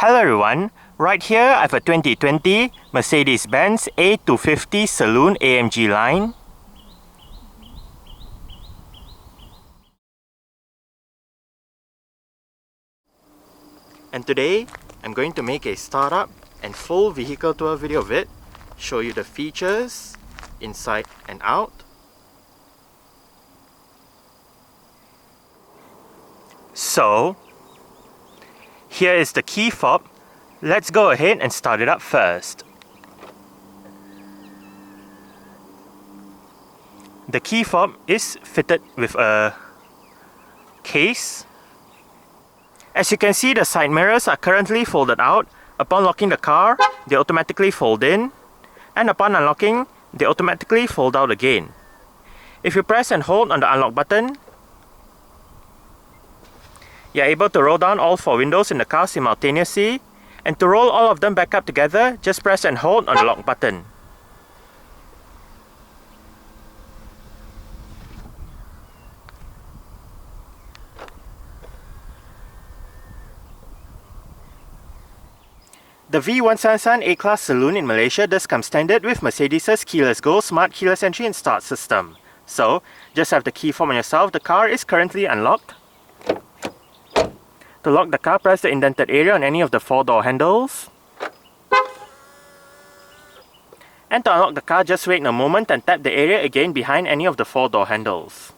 Hello everyone, right here I have a 2020 Mercedes-Benz A250 Saloon AMG Line. And today, I'm going to make a startup and full vehicle tour video of it, show you the features, inside and out. So, here is the key fob. Let's go ahead and start it up first. The key fob is fitted with a case. As you can see, the side mirrors are currently folded out. Upon locking the car, they automatically fold in, and upon unlocking, they automatically fold out again. If you press and hold on the unlock button, you are able to roll down all 4 windows in the car simultaneously, and to roll all of them back up together, just press and hold on the lock button. The V177 A-Class Saloon in Malaysia does come standard with Mercedes' keyless go, smart keyless entry and start system. So, just have the key fob on yourself. The car is currently unlocked. To lock the car, press the indented area on any of the 4 door handles. And to unlock the car, just wait a moment and tap the area again behind any of the 4 door handles.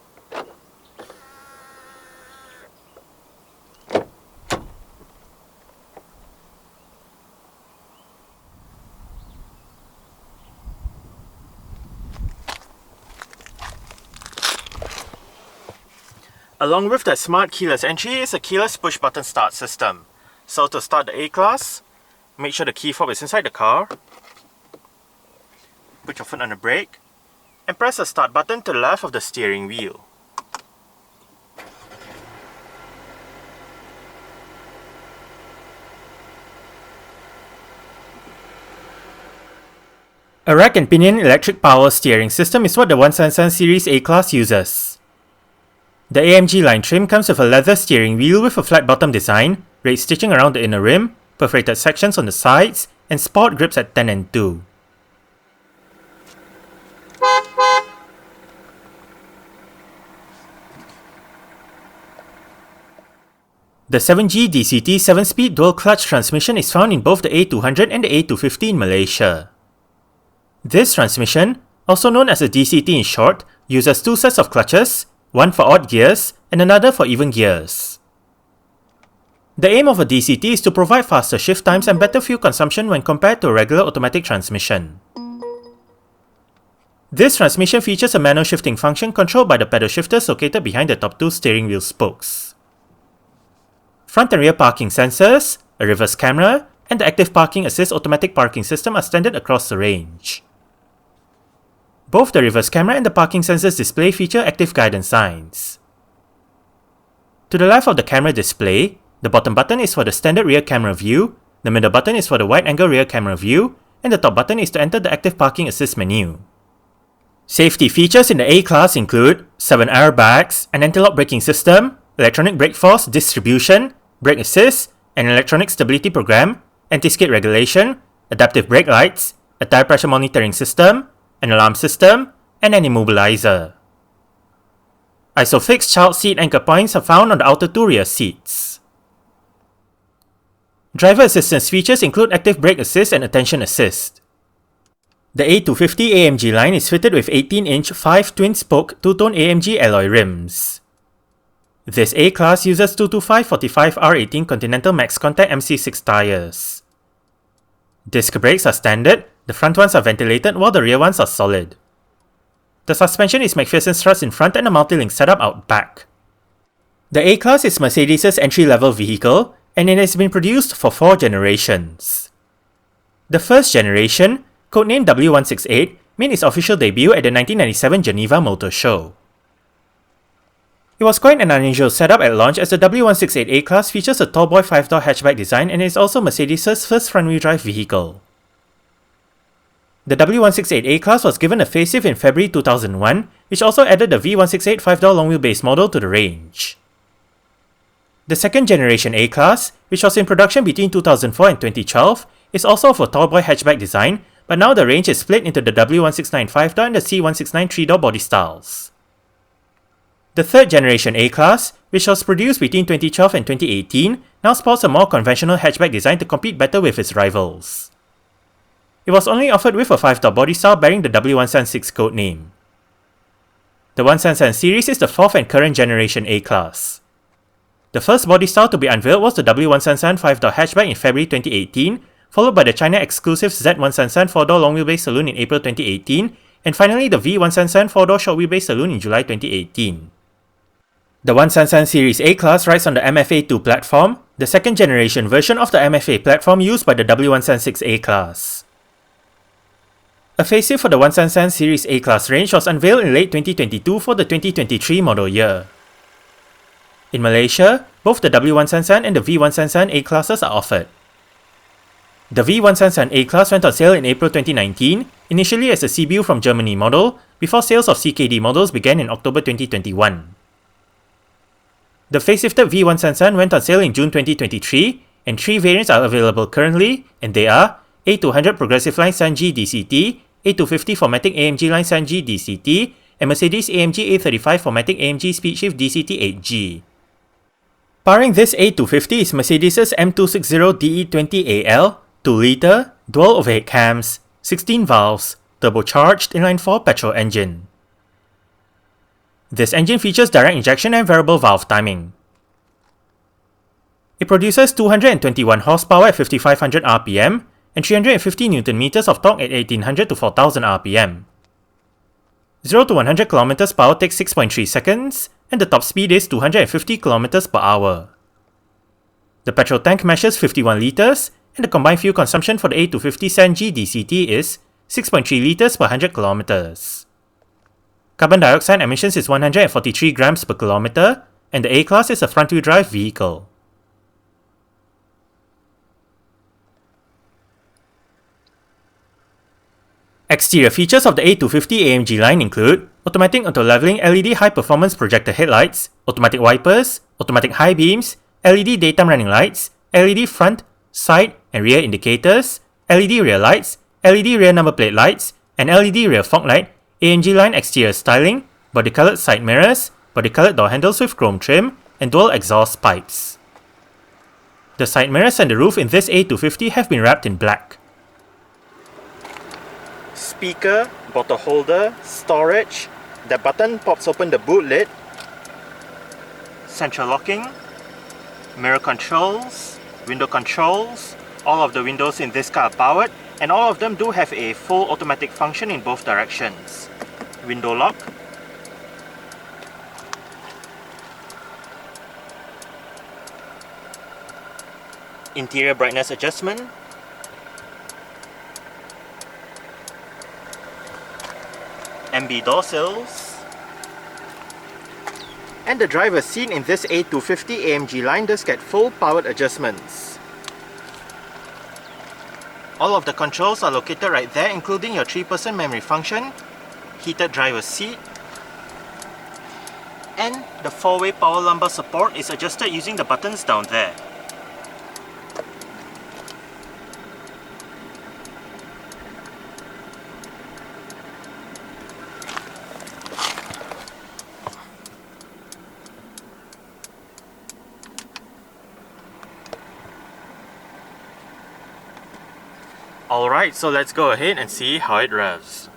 Along with the smart keyless entry is a keyless push button start system. So to start the A-Class, make sure the key fob is inside the car. Put your foot on the brake and press the start button to the left of the steering wheel. A rack and pinion electric power steering system is what the 177 series A-Class uses. The AMG Line trim comes with a leather steering wheel with a flat bottom design, red stitching around the inner rim, perforated sections on the sides, and sport grips at 10 and 2. The 7G DCT 7-speed dual-clutch transmission is found in both the A200 and the A250 in Malaysia. This transmission, also known as a DCT in short, uses 2 sets of clutches, one for odd gears and another for even gears. The aim of a DCT is to provide faster shift times and better fuel consumption when compared to a regular automatic transmission. This transmission features a manual shifting function controlled by the pedal shifters located behind the top 2 steering wheel spokes. Front and rear parking sensors, a reverse camera, and the active parking assist automatic parking system are standard across the range. Both the reverse camera and the parking sensors display feature active guidance signs. To the left of the camera display, the bottom button is for the standard rear camera view, the middle button is for the wide-angle rear camera view, and the top button is to enter the active parking assist menu. Safety features in the A-Class include 7 airbags, an anti-lock braking system, electronic brake force distribution, brake assist, an electronic stability program, anti-skid regulation, adaptive brake lights, a tire pressure monitoring system, an alarm system, and an immobilizer. Isofix child seat anchor points are found on the outer 2 rear seats. Driver assistance features include active brake assist and attention assist. The A250 AMG line is fitted with 18-inch 5 twin-spoke 2-tone AMG alloy rims. This A-Class uses 225/45 R18 Continental Max Contact MC6 tires. Disc brakes are standard. The front ones are ventilated while the rear ones are solid. The suspension is McPherson struts in front and a multi-link setup out back. The A-Class is Mercedes' entry-level vehicle and it has been produced for 4 generations. The first generation, codenamed W168, made its official debut at the 1997 Geneva Motor Show. It was quite an unusual setup at launch as the W168 A-Class features a tallboy 5-door hatchback design and is also Mercedes' first front-wheel drive vehicle. The W168 A-Class was given a facelift in February 2001, which also added the V168 5-door long wheelbase model to the range. The second generation A-Class, which was in production between 2004 and 2012, is also of a tallboy hatchback design, but now the range is split into the W1695 5-door and the C169 3-door body styles. The third generation A-Class, which was produced between 2012 and 2018, now sports a more conventional hatchback design to compete better with its rivals. It was only offered with a 5-door body style bearing the W176 code name. The 177 series is the fourth and current generation A-Class. The first body style to be unveiled was the W177 5-door hatchback in February 2018, followed by the China-exclusive Z177 4-door long-wheelbase saloon in April 2018, and finally the V177 4-door short-wheelbase saloon in July 2018. The 177 series A-Class rides on the MFA2 platform, the second generation version of the MFA platform used by the W176 A-Class. A facelift for the 177 series A-Class range was unveiled in late 2022 for the 2023 model year. In Malaysia, both the W177 and the V177 A-Classes are offered. The V177 A-Class went on sale in April 2019, initially as a CBU from Germany model, before sales of CKD models began in October 2021. The facelifted V177 went on sale in June 2023, and three variants are available currently, and they are A200 Progressive Line SANG DCT, A250 Formatic AMG Line SANG DCT, and Mercedes-AMG A35 Formatic AMG SPEEDSHIFT DCT 8G. Powering this A250 is Mercedes' M260 DE20AL, 2-litre, dual overhead cams, 16 valves, turbocharged inline-4 petrol engine. This engine features direct injection and variable valve timing. It produces 221 horsepower at 5500 rpm and 350 Nm of torque at 1800 to 4000 rpm. 0 to 100 km per hour takes 6.3 seconds, and the top speed is 250 km per hour. The petrol tank measures 51 litres, and the combined fuel consumption for the A250 SANG DCT is 6.3 litres per 100 km. Carbon dioxide emissions is 143 grams per kilometre, and the A-Class is a front-wheel drive vehicle. Exterior features of the A250 AMG line include automatic auto-leveling LED high-performance projector headlights, automatic wipers, automatic high beams, LED daytime running lights, LED front, side and rear indicators, LED rear lights, LED rear number plate lights, and LED rear fog light, AMG line exterior styling, body-coloured side mirrors, body-coloured door handles with chrome trim, and dual exhaust pipes. The side mirrors and the roof in this A250 have been wrapped in black. Speaker, bottle holder, storage, the button pops open the boot lid, central locking, mirror controls, window controls. All of the windows in this car are powered, and all of them do have a full automatic function in both directions. Window lock, interior brightness adjustment, MB door sills, and the driver's seat in this A250 AMG line does get full powered adjustments. All of the controls are located right there, including your 3-person memory function, heated driver's seat, and the 4-way power lumbar support is adjusted using the buttons down there. Alright, so let's go ahead and see how it revs.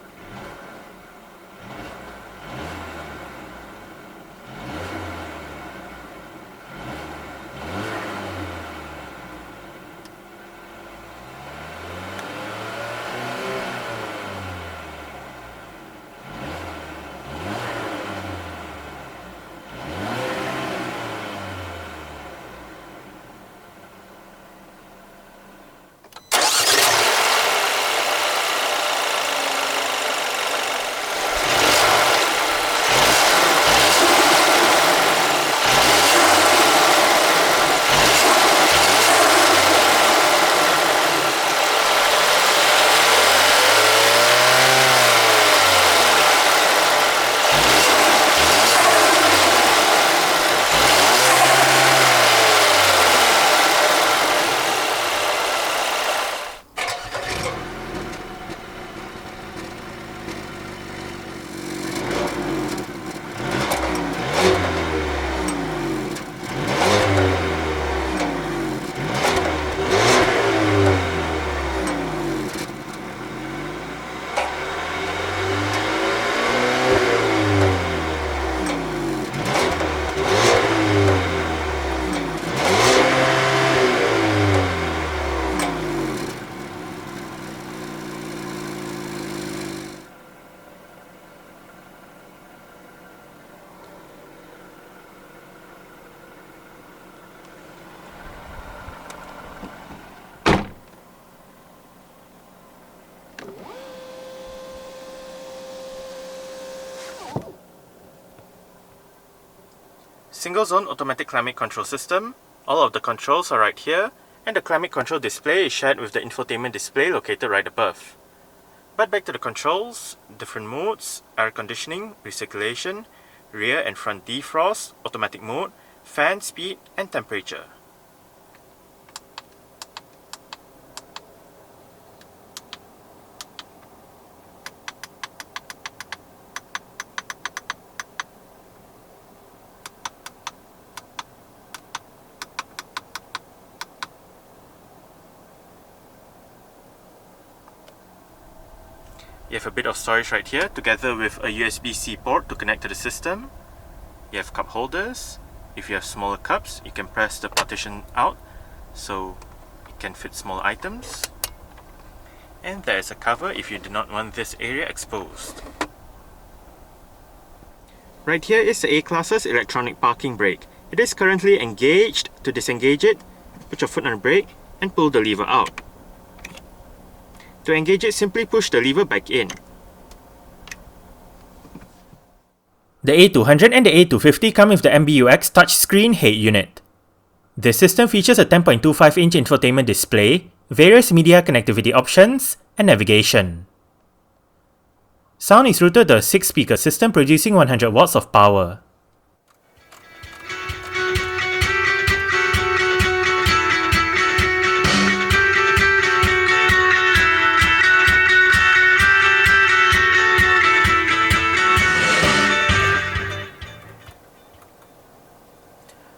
Single zone automatic climate control system. All of the controls are right here, and the climate control display is shared with the infotainment display located right above. But back to the controls, different modes, air conditioning, recirculation, rear and front defrost, automatic mode, fan speed and temperature. You have a bit of storage right here, together with a USB-C port to connect to the system. You have cup holders. If you have smaller cups, you can press the partition out so it can fit small items. And there is a cover if you do not want this area exposed. Right here is the A-Class's electronic parking brake. It is currently engaged. To disengage it, put your foot on the brake and pull the lever out. To engage it, simply push the lever back in. The A200 and the A250 come with the MBUX touchscreen head unit. This system features a 10.25-inch infotainment display, various media connectivity options, and navigation. Sound is routed to a 6-speaker system producing 100 watts of power.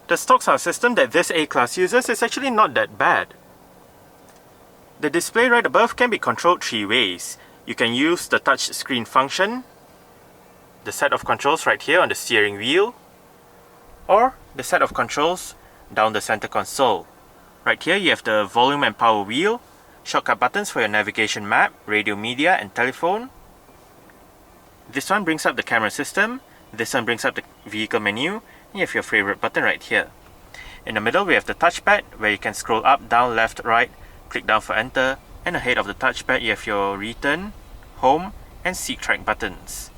The stock sound system that this A-Class uses is actually not that bad. The display right above can be controlled 3 ways. You can use the touch screen function, the set of controls right here on the steering wheel, or the set of controls down the center console. Right here you have the volume and power wheel, shortcut buttons for your navigation map, radio media and telephone. This one brings up the camera system, this one brings up the vehicle menu. You have your favorite button right here. In the middle we have the touchpad where you can scroll up, down, left, right, click down for enter, and ahead of the touchpad you have your return, home, and seat track buttons.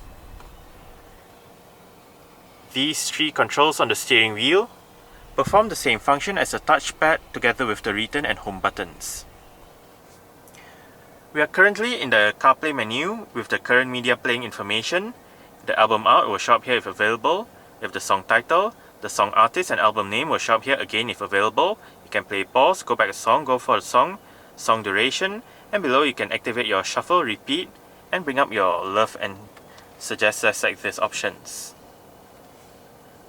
These 3 controls on the steering wheel perform the same function as the touchpad together with the return and home buttons. We are currently in the CarPlay menu with the current media playing information. The album art will show up here if available. You have the song title, the song artist and album name will show up here again if available. You can play pause, go back a song, go for a song duration, and below you can activate your shuffle, repeat, and bring up your love and suggest just like this options.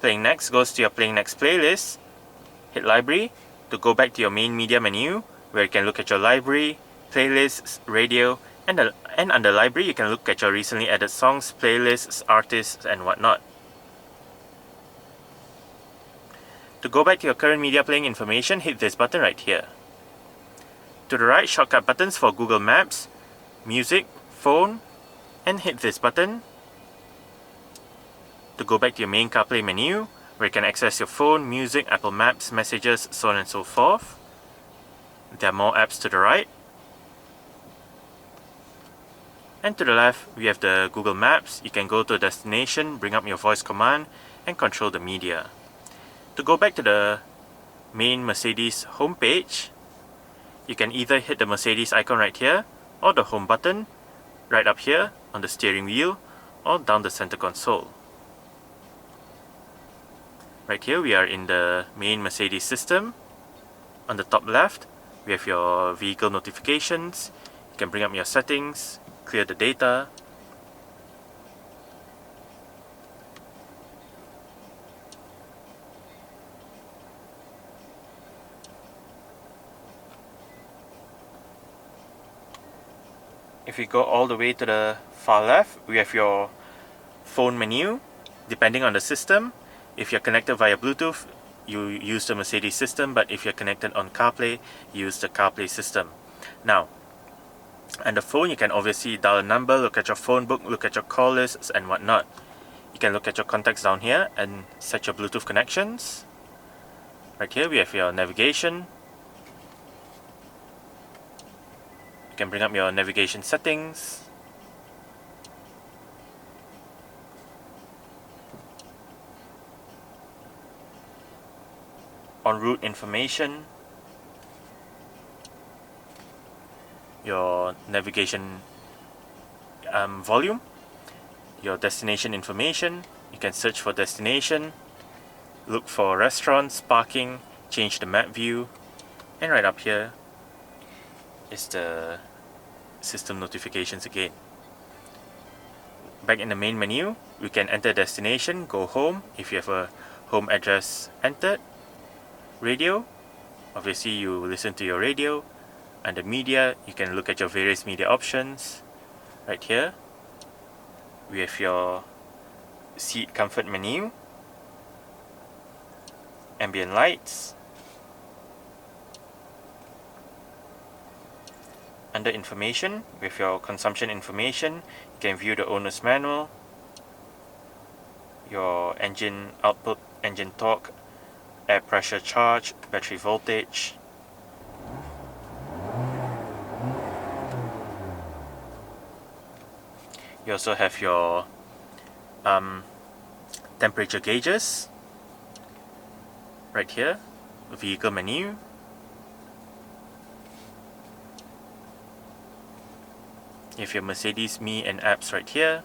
Playing next goes to your playing next playlist. Hit library to go back to your main media menu where you can look at your library, playlists, radio, and under library you can look at your recently added songs, playlists, artists, and whatnot. To go back to your current media playing information, hit this button right here. To the right, shortcut buttons for Google Maps, music, phone, and hit this button. To go back to your main CarPlay menu, where you can access your phone, music, Apple Maps, messages, so on and so forth. There are more apps to the right. And to the left, we have the Google Maps. You can go to a destination, bring up your voice command, and control the media. To go back to the main Mercedes homepage, you can either hit the Mercedes icon right here, or the home button right up here on the steering wheel, or down the center console. Right here we are in the main Mercedes system. On the top left, we have your vehicle notifications. You can bring up your settings, clear the data. If we go all the way to the far left, we have your phone menu. Depending on the system, if you're connected via Bluetooth, you use the Mercedes system, but if you're connected on CarPlay, you use the CarPlay system. Now, on the phone, you can obviously dial a number, look at your phone book, look at your call lists and whatnot. You can look at your contacts down here and set your Bluetooth connections. Right here we have your navigation. You can bring up your navigation settings. En route information, your navigation volume, your destination information. You can search for destination, look for restaurants, parking, change the map view, and right up here is the system notifications again. Back in the main menu, we can enter destination, go home if you have a home address entered. Radio, obviously you listen to your radio. Under media, you can look at your various media options. Right here, we have your seat comfort menu, ambient lights. Under information, with your consumption information, you can view the owner's manual, your engine output, engine torque, air pressure charge, battery voltage. You also have your temperature gauges right here, vehicle menu. You have your Mercedes Me and apps right here.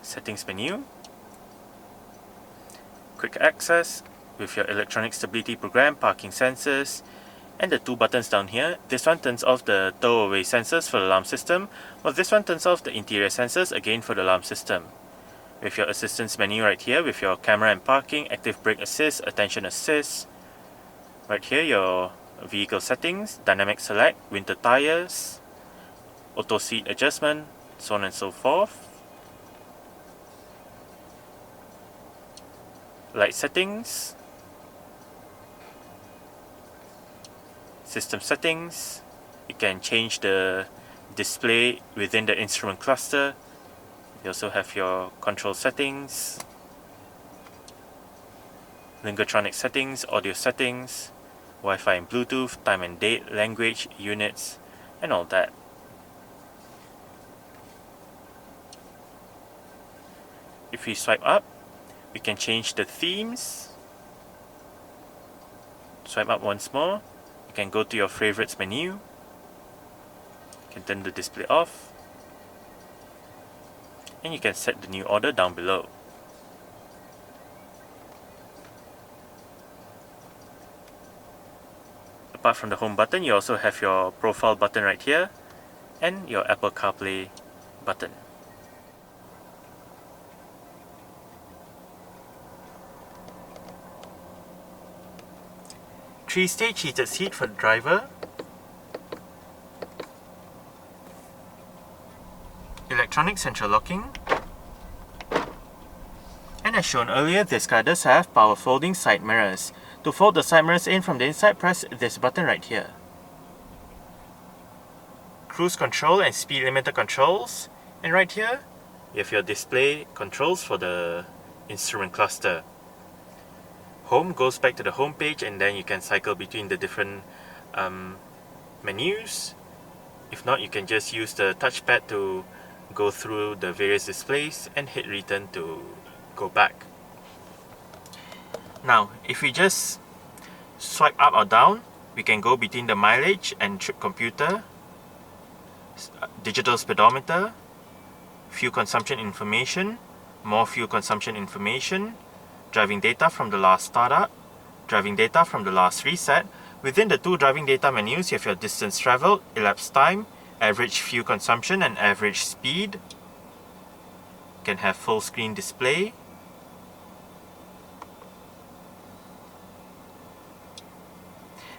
Settings menu. Quick access with your electronic stability program, parking sensors, and the two buttons down here. This one turns off the tow away sensors for the alarm system, while this one turns off the interior sensors again for the alarm system. With your assistance menu right here, with your camera and parking, active brake assist, attention assist. Right here, your vehicle settings, dynamic select, winter tires, auto seat adjustment, so on and so forth. Light settings, system settings. You can change the display within the instrument cluster. You also have your control settings, Lingotronic settings, audio settings, Wi-Fi and Bluetooth, time and date, language, units, and all that. If we swipe up, we can change the themes. Swipe up once more, you can go to your favorites menu. You can turn the display off, and you can set the new order down below. Apart from the home button, you also have your profile button right here and your Apple CarPlay button. Three-stage heated seat for the driver. Electronic central locking. And as shown earlier, this car does have power folding side mirrors. To fold the side mirrors in from the inside, press this button right here. Cruise control and speed limiter controls. And right here, you have your display controls for the instrument cluster. Home goes back to the home page, and then you can cycle between the different menus. If not, you can just use the touchpad to go through the various displays and hit return to go back. Now, if we just swipe up or down, we can go between the mileage and trip computer, digital speedometer, fuel consumption information, more fuel consumption information, driving data from the last startup, driving data from the last reset. Within the two driving data menus, you have your distance traveled, elapsed time, average fuel consumption, and average speed. You can have full screen display.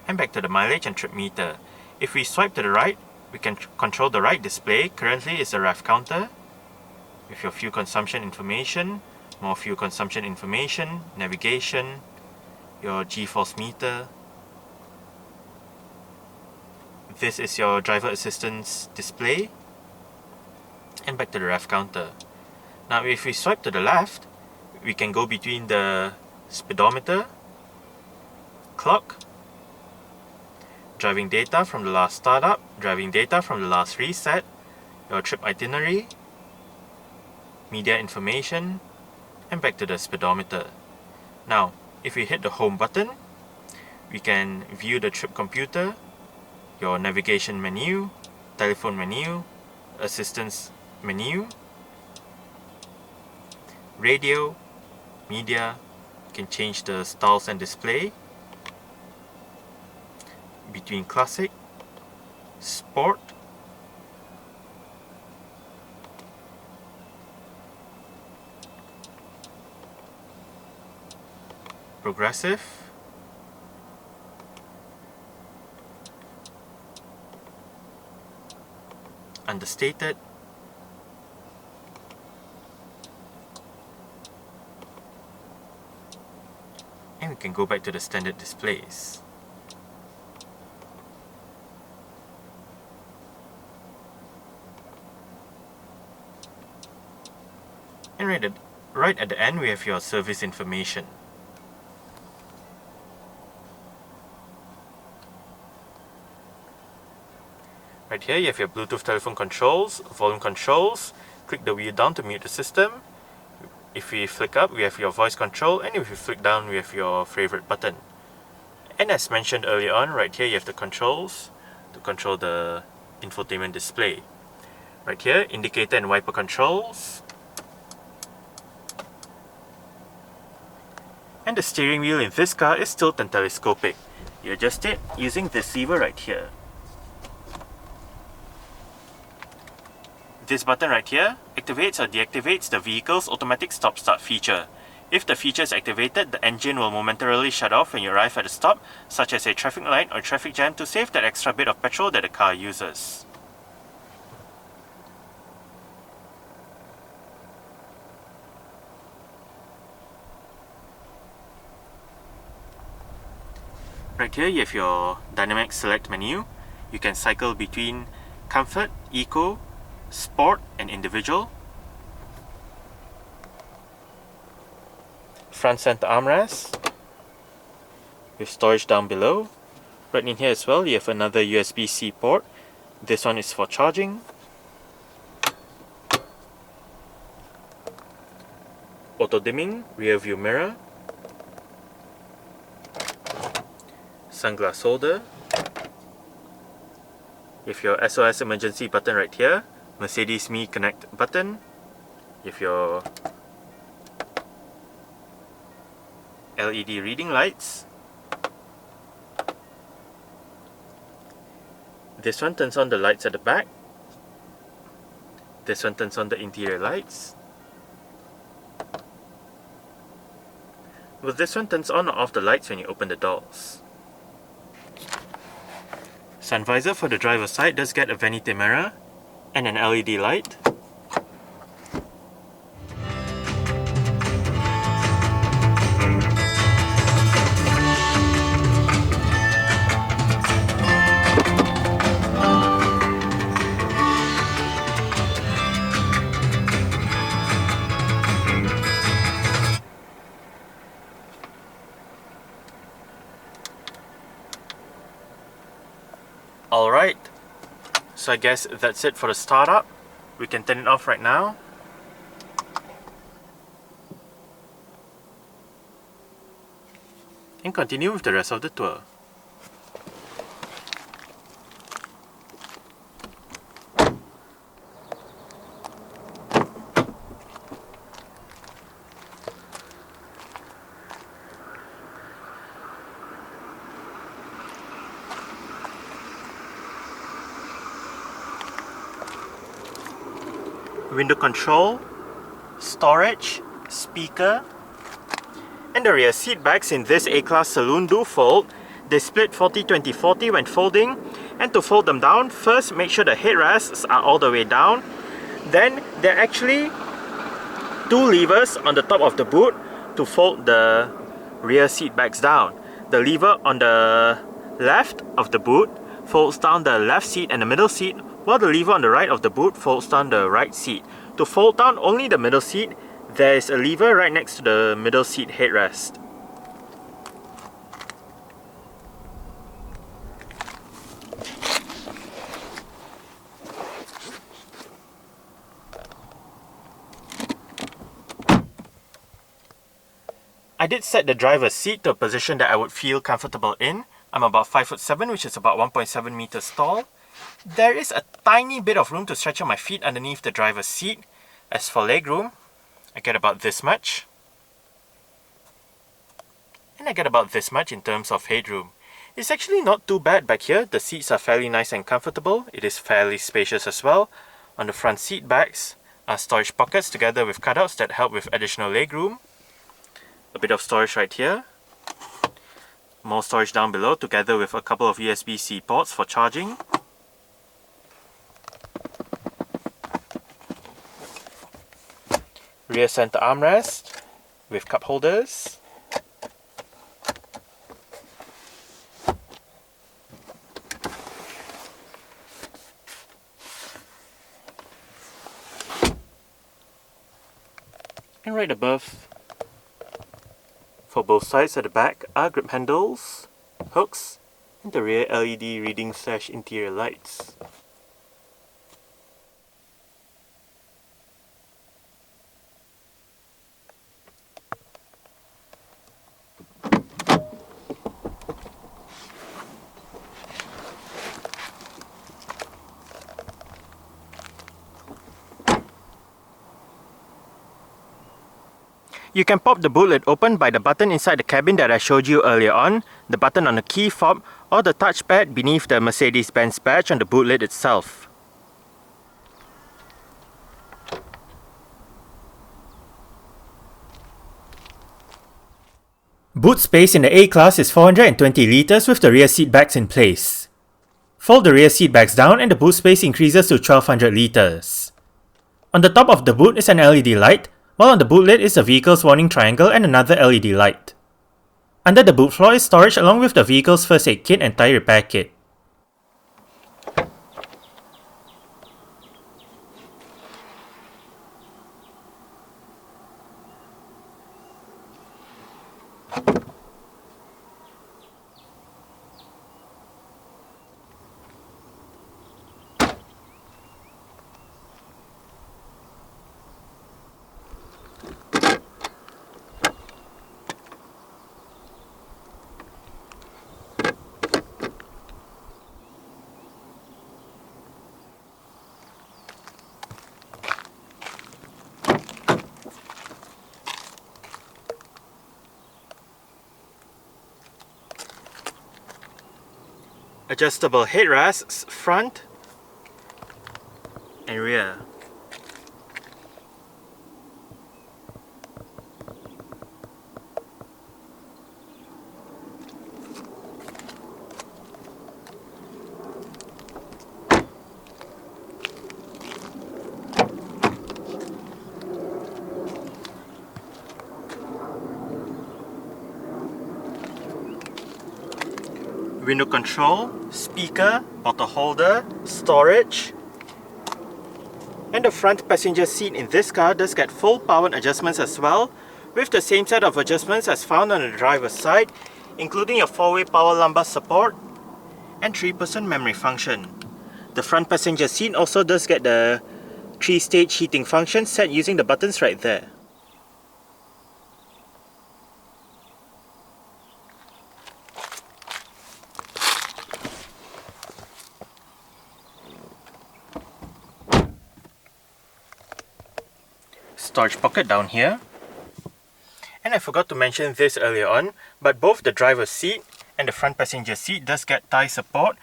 And back to the mileage and trip meter. If we swipe to the right, we can control the right display. Currently is the ref counter with your fuel consumption information, more fuel consumption information, navigation, your G-force meter. This is your driver assistance display. And back to the ref counter. Now if we swipe to the left, we can go between the speedometer, clock, driving data from the last startup, driving data from the last reset, your trip itinerary, media information, and back to the speedometer. Now, if we hit the home button, we can view the trip computer, your navigation menu, telephone menu, assistance menu, radio, media. You can change the styles and display between classic, sport, progressive, understated, and we can go back to the standard displays. And right at the end, we have your service information. Right here, you have your Bluetooth telephone controls, volume controls. Click the wheel down to mute the system. If we flick up, we have your voice control, and if you flick down, we have your favorite button. And as mentioned earlier on, right here, you have the controls to control the infotainment display. Right here, indicator and wiper controls. And the steering wheel in this car is tilt and telescopic. You adjust it using this lever right here. This button right here activates or deactivates the vehicle's automatic stop-start feature. If the feature is activated, the engine will momentarily shut off when you arrive at a stop, such as a traffic light or traffic jam, to save that extra bit of petrol that the car uses. Right here you have your dynamic select menu. You can cycle between comfort, eco, sport and individual. Front center armrest with storage down below. Right in here as well, you have another USB-C port. This one is for charging. Auto dimming rear view mirror. Sunglass holder. You have your SOS emergency button right here. Mercedes Me Connect button. You have your LED reading lights. This one turns on the lights at the back. This one turns on the interior lights. Well, this one turns on or off the lights when you open the doors. Sun visor for the driver's side does get a vanity mirror and an LED light. Alright, so I guess that's it for the startup. We can turn it off right now. And continue with the rest of the tour. Window control, storage, speaker, and the rear seat backs in this A-Class Saloon do fold. They split 40-20-40 when folding, and to fold them down, first make sure the headrests are all the way down. Then there are actually two levers on the top of the boot to fold the rear seat backs down. The lever on the left of the boot folds down the left seat and the middle seat, while the lever on the right of the boot folds down the right seat. To fold down only the middle seat, there is a lever right next to the middle seat headrest. I did set the driver's seat to a position that I would feel comfortable in. I'm about 5'7", which is about 1.7 meters tall. There is a tiny bit of room to stretch out my feet underneath the driver's seat. As for legroom, I get about this much. And I get about this much in terms of headroom. It's actually not too bad back here. The seats are fairly nice and comfortable. It is fairly spacious as well. On the front seat backs are storage pockets together with cutouts that help with additional legroom. A bit of storage right here. More storage down below together with a couple of USB-C ports for charging. Rear center armrest with cup holders. And right above, for both sides at the back, are grip handles, hooks, and the rear LED reading / interior lights. You can pop the boot lid open by the button inside the cabin that I showed you earlier on, the button on the key fob, or the touchpad beneath the Mercedes-Benz badge on the boot lid itself. Boot space in the A-Class is 420 litres with the rear seat backs in place. Fold the rear seat backs down and the boot space increases to 1200 litres. On the top of the boot is an LED light, while on the boot lid is the vehicle's warning triangle and another LED light. Under the boot floor is storage along with the vehicle's first aid kit and tyre repair kit. Adjustable headrests front and rear. Window control, speaker, bottle holder, storage. And the front passenger seat in this car does get full power adjustments as well, with the same set of adjustments as found on the driver's side, including a 4-way power lumbar support and 3-person memory function. The front passenger seat also does get the 3-stage heating function set using the buttons right there. Storage pocket down here. And I forgot to mention this earlier on, but both the driver's seat and the front passenger seat does get thigh support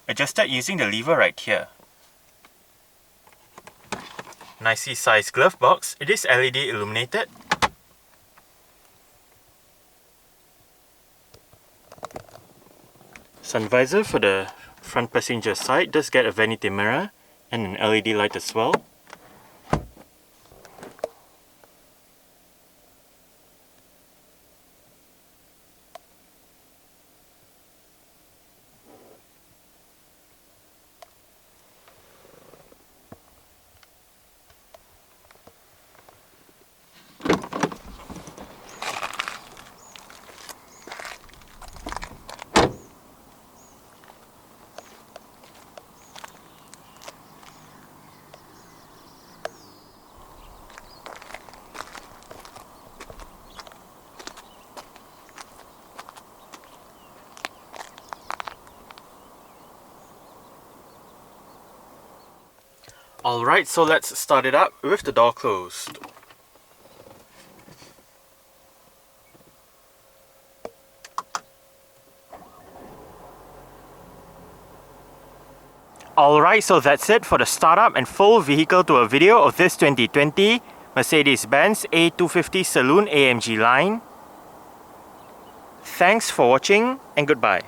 adjusted using the lever right here. Nicely sized glove box. It is LED illuminated. Sun visor for the front passenger side does get a vanity mirror and an LED light as well. Alright, so let's start it up with the door closed. Alright, so that's it for the startup and full vehicle tour video of this 2020 Mercedes-Benz A250 Saloon AMG line. Thanks for watching and goodbye.